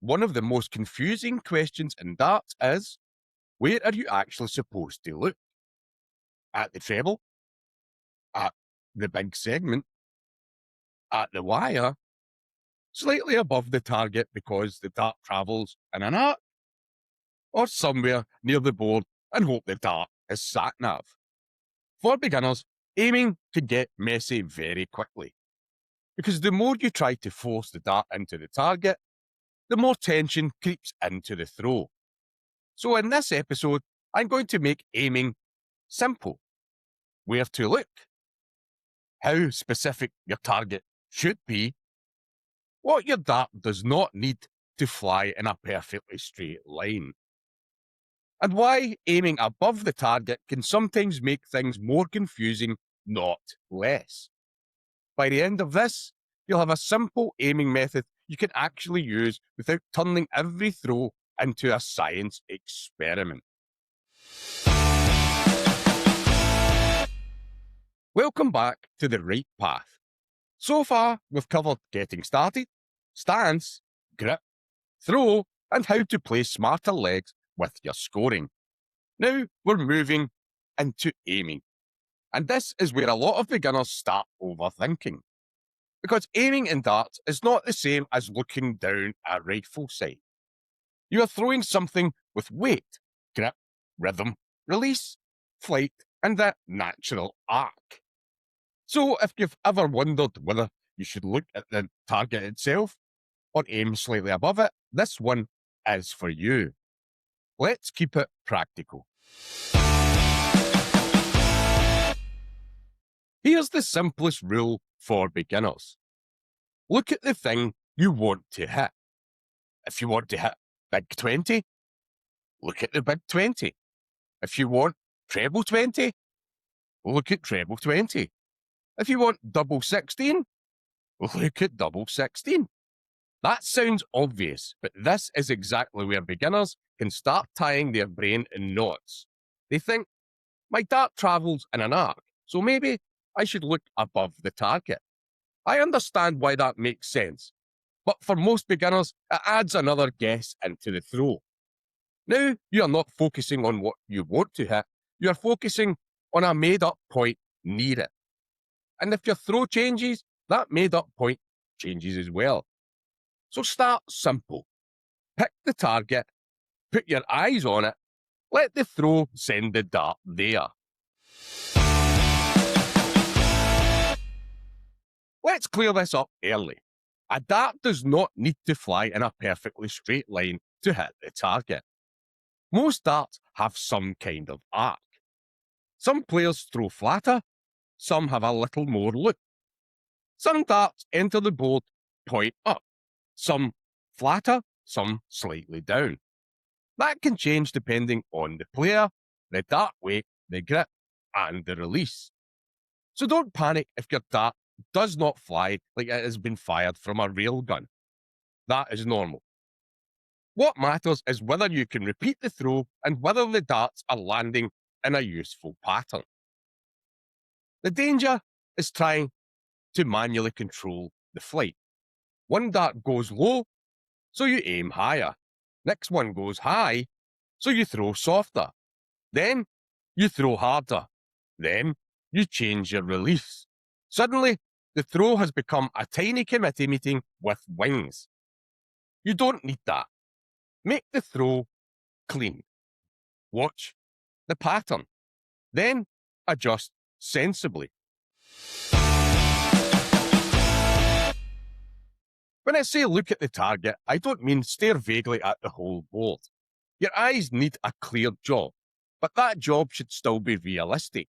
one of the most confusing questions in darts is, where are you actually supposed to look? At the treble? At the big segment? At the wire? Slightly above the target because the dart travels in an arc? Or somewhere near the board and hope the dart is sat-nav? For beginners, aiming can get messy very quickly, because the more you try to force the dart into the target, the more tension creeps into the throw. So in this episode, I'm going to make aiming simple. Where to look, how specific your target should be, what your dart does not need to fly in a perfectly straight line, and why aiming above the target can sometimes make things more confusing, not less. By the end of this, you'll have a simple aiming method you can actually use without turning every throw into a science experiment. Welcome back to the right path. So far, we've covered getting started, stance, grip, throw, and how to play smarter legs with your scoring. Now we're moving into aiming. And this is where a lot of beginners start overthinking. Because aiming in darts is not the same as looking down a rifle sight. You are throwing something with weight, grip, rhythm, release, flight, and that natural arc. So if you've ever wondered whether you should look at the target itself or aim slightly above it, this one is for you. Let's keep it practical. Here's the simplest rule for beginners. Look at the thing you want to hit. If you want to hit big 20, look at the big 20. If you want treble 20, look at treble 20. If you want double 16, look at double 16. That sounds obvious, but this is exactly where beginners can start tying their brain in knots. They think, my dart travels in an arc, so maybe I should look above the target. I understand why that makes sense, but for most beginners, it adds another guess into the throw. Now, you are not focusing on what you want to hit, you are focusing on a made-up point near it. And if your throw changes, that made-up point changes as well. So start simple. Pick the target, put your eyes on it, let the throw send the dart there. Let's clear this up early. A dart does not need to fly in a perfectly straight line to hit the target. Most darts have some kind of arc. Some players throw flatter, some have a little more loop. Some darts enter the board point up, some flatter, some slightly down. That can change depending on the player, the dart weight, the grip, and the release. So don't panic if your dart does not fly like it has been fired from a railgun. That is normal. What matters is whether you can repeat the throw and whether the darts are landing in a useful pattern. The danger is trying to manually control the flight. One dart goes low, so you aim higher. Next one goes high, so you throw softer. Then you throw harder. Then you change your release. Suddenly, the throw has become a tiny committee meeting with wings. You don't need that. Make the throw clean. Watch the pattern. Then adjust sensibly. When I say look at the target, I don't mean stare vaguely at the whole board. Your eyes need a clear job, but that job should still be realistic.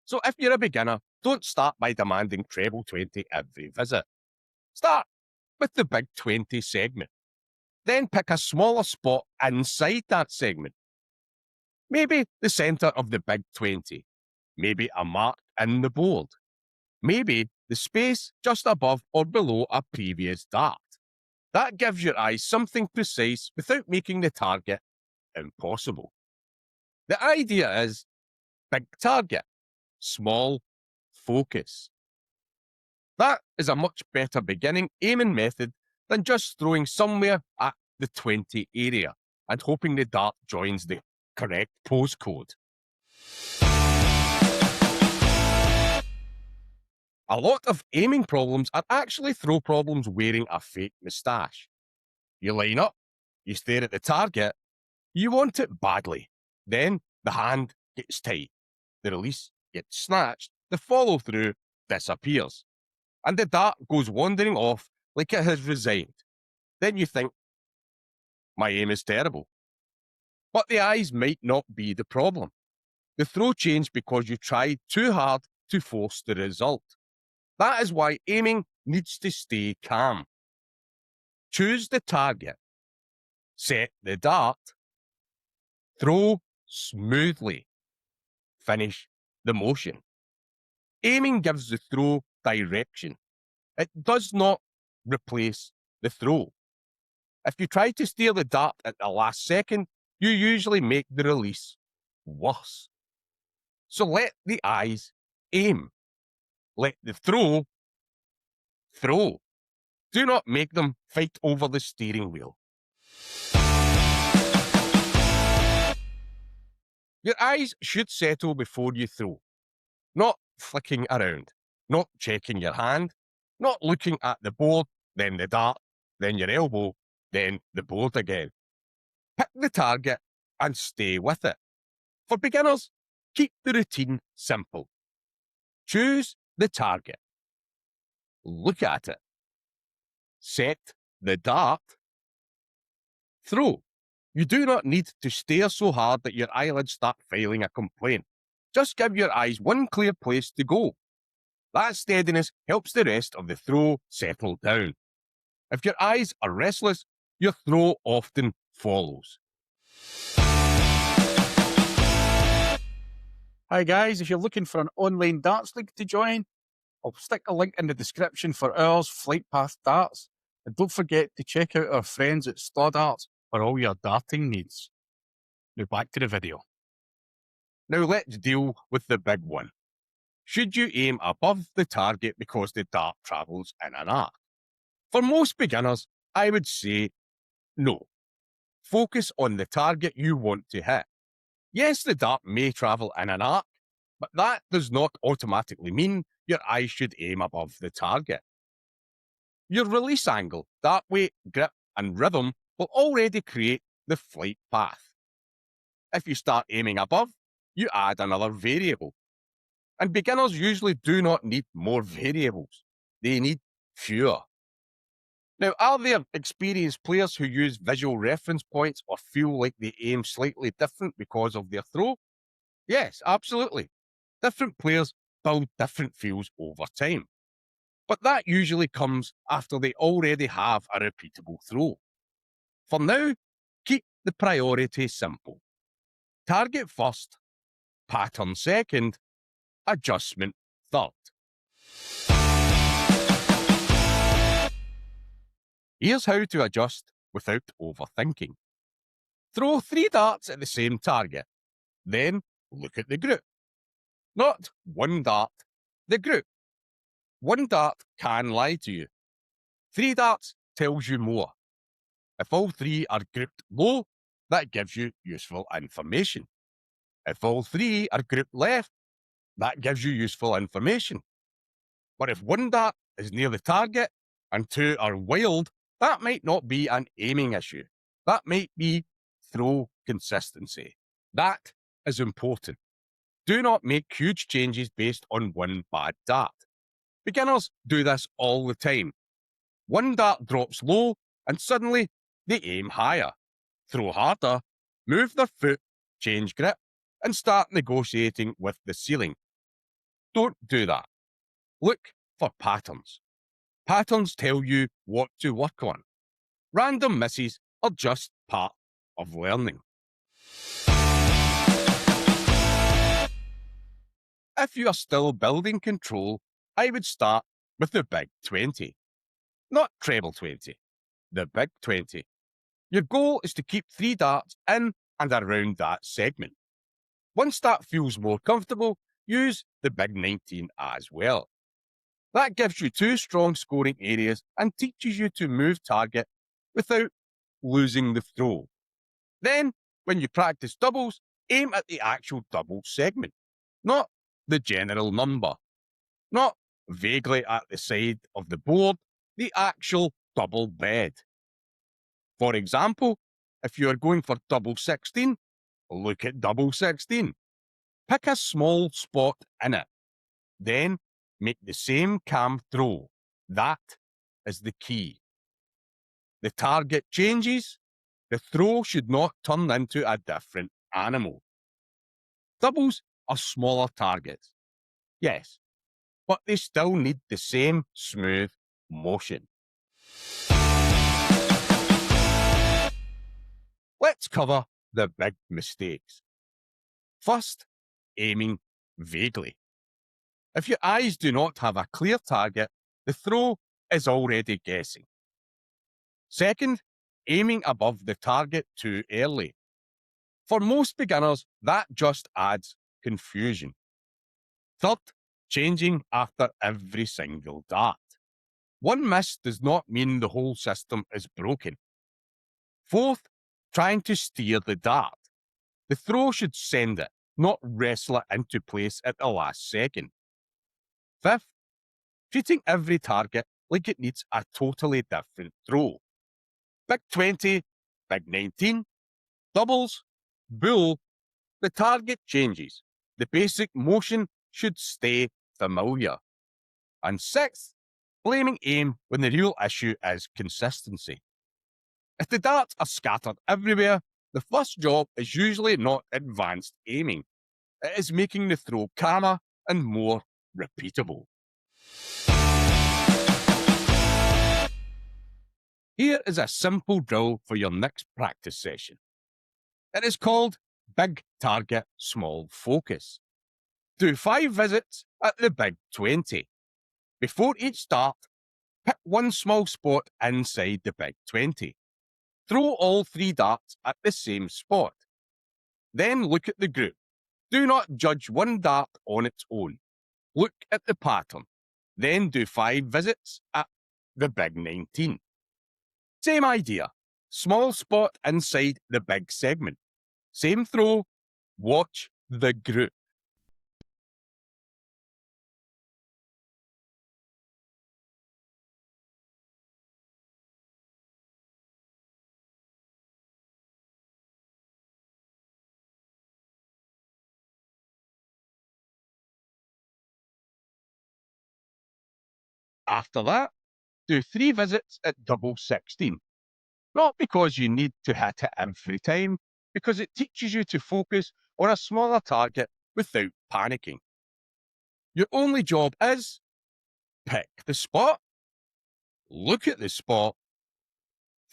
So if you're a beginner, don't start by demanding treble 20 every visit. Start with the big 20 segment. Then pick a smaller spot inside that segment. Maybe the centre of the big 20. Maybe a mark in the board. Maybe the space just above or below a previous dart. That gives your eyes something precise without making the target impossible. The idea is big target, small focus. That is a much better beginning aiming method than just throwing somewhere at the 20 area and hoping the dart joins the correct postcode. A lot of aiming problems are actually throw problems wearing a fake moustache. You line up, you stare at the target, you want it badly. Then the hand gets tight, the release gets snatched, the follow through disappears, and the dart goes wandering off like it has resigned. Then you think, my aim is terrible. But the eyes might not be the problem. The throw changed because you tried too hard to force the result. That is why aiming needs to stay calm. Choose the target. Set the dart. Throw smoothly. Finish the motion. Aiming gives the throw direction. It does not replace the throw. If you try to steer the dart at the last second, you usually make the release worse. So let the eyes aim. Let the throw. Do not make them fight over the steering wheel. Your eyes should settle before you throw. Not flicking around, not checking your hand, not looking at the board, then the dart, then your elbow, then the board again. Pick the target and stay with it. For beginners, keep the routine simple. Choose the target. Look at it. Set the dart. Throw. You do not need to stare so hard that your eyelids start filing a complaint. Just give your eyes one clear place to go. That steadiness helps the rest of the throw settle down. If your eyes are restless, your throw often follows. Hi guys, if you're looking for an online darts league to join, I'll stick a link in the description for ours, Flight Path Darts. And don't forget to check out our friends at Slaw Darts for all your darting needs. Now back to the video. Now let's deal with the big one. Should you aim above the target because the dart travels in an arc? For most beginners, I would say no. Focus on the target you want to hit. Yes, the dart may travel in an arc, but that does not automatically mean your eyes should aim above the target. Your release angle, dart weight, grip, and rhythm will already create the flight path. If you start aiming above, you add another variable. And beginners usually do not need more variables. They need fewer. Now, are there experienced players who use visual reference points or feel like they aim slightly different because of their throw? Yes, absolutely. Different players build different feels over time. But that usually comes after they already have a repeatable throw. For now, keep the priority simple. Target first, pattern second, adjustment third. Here's how to adjust without overthinking. Throw 3 darts at the same target. Then look at the group. Not one dart, the group. One dart can lie to you. 3 darts tells you more. If all 3 are grouped low, that gives you useful information. If all 3 are grouped left, that gives you useful information. But if one dart is near the target and 2 are wild, that might not be an aiming issue. That might be throw consistency. That is important. Do not make huge changes based on one bad dart. Beginners do this all the time. One dart drops low and suddenly they aim higher, throw harder, move their foot, change grip, and start negotiating with the ceiling. Don't do that. Look for patterns. Patterns tell you what to work on. Random misses are just part of learning. If you are still building control, I would start with the big 20. Not treble 20, the big 20. Your goal is to keep 3 darts in and around that segment. Once that feels more comfortable, use the big 19 as well. That gives you 2 strong scoring areas and teaches you to move target without losing the throw. Then, when you practice doubles, aim at the actual double segment, not the general number, not vaguely at the side of the board, the actual double bed. For example, if you are going for double 16, look at double 16. Pick a small spot in it. Then make the same calm throw. That is the key. The target changes, the throw should not turn into a different animal. Doubles are smaller targets, yes, but they still need the same smooth motion. Let's cover the big mistakes. First, aiming vaguely. If your eyes do not have a clear target, the throw is already guessing. Second, aiming above the target too early. For most beginners, that just adds confusion. Third, changing after every single dart. One miss does not mean the whole system is broken. Fourth, trying to steer the dart. The throw should send it, not wrestle it into place at the last second. Fifth, treating every target like it needs a totally different throw. Big 20, big 19, doubles, bull, the target changes. The basic motion should stay familiar. And sixth, blaming aim when the real issue is consistency. If the darts are scattered everywhere, the first job is usually not advanced aiming. It is making the throw calmer and more repeatable. Here is a simple drill for your next practice session. It is called Big Target, Small Focus. Do 5 visits at the big 20. Before each start, pick one small spot inside the big 20. Throw all 3 darts at the same spot. Then look at the group. Do not judge one dart on its own. Look at the pattern. Then do 5 visits at the big 19. Same idea. Small spot inside the big segment. Same throw. Watch the group. After that, do 3 visits at double 16. Not because you need to hit it every time, because it teaches you to focus on a smaller target without panicking. Your only job is pick the spot, look at the spot,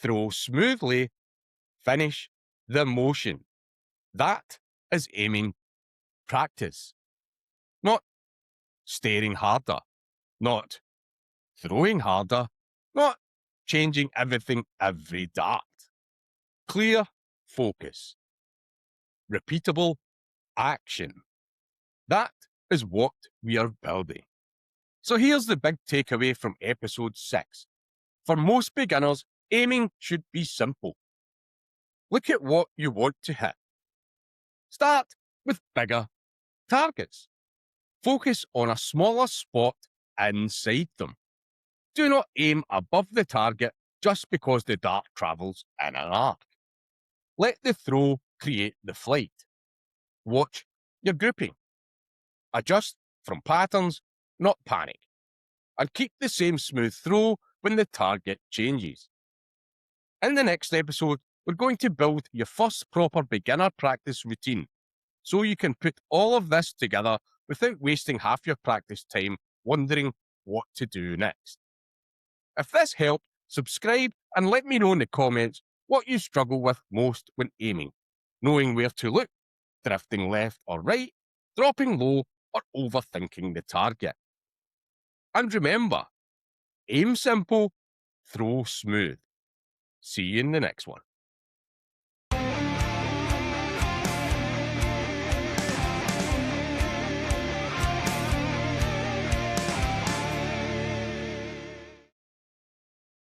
throw smoothly, finish the motion. That is aiming practice. Not staring harder, not throwing harder, not changing everything every dart. Clear focus. Repeatable action. That is what we are building. So here's the big takeaway from episode 6. For most beginners, aiming should be simple. Look at what you want to hit. Start with bigger targets. Focus on a smaller spot inside them. Do not aim above the target just because the dart travels in an arc. Let the throw create the flight. Watch your grouping. Adjust from patterns, not panic. And keep the same smooth throw when the target changes. In the next episode, we're going to build your first proper beginner practice routine, so you can put all of this together without wasting half your practice time wondering what to do next. If this helped, subscribe and let me know in the comments what you struggle with most when aiming, knowing where to look, drifting left or right, dropping low, or overthinking the target. And remember, aim simple, throw smooth. See you in the next one.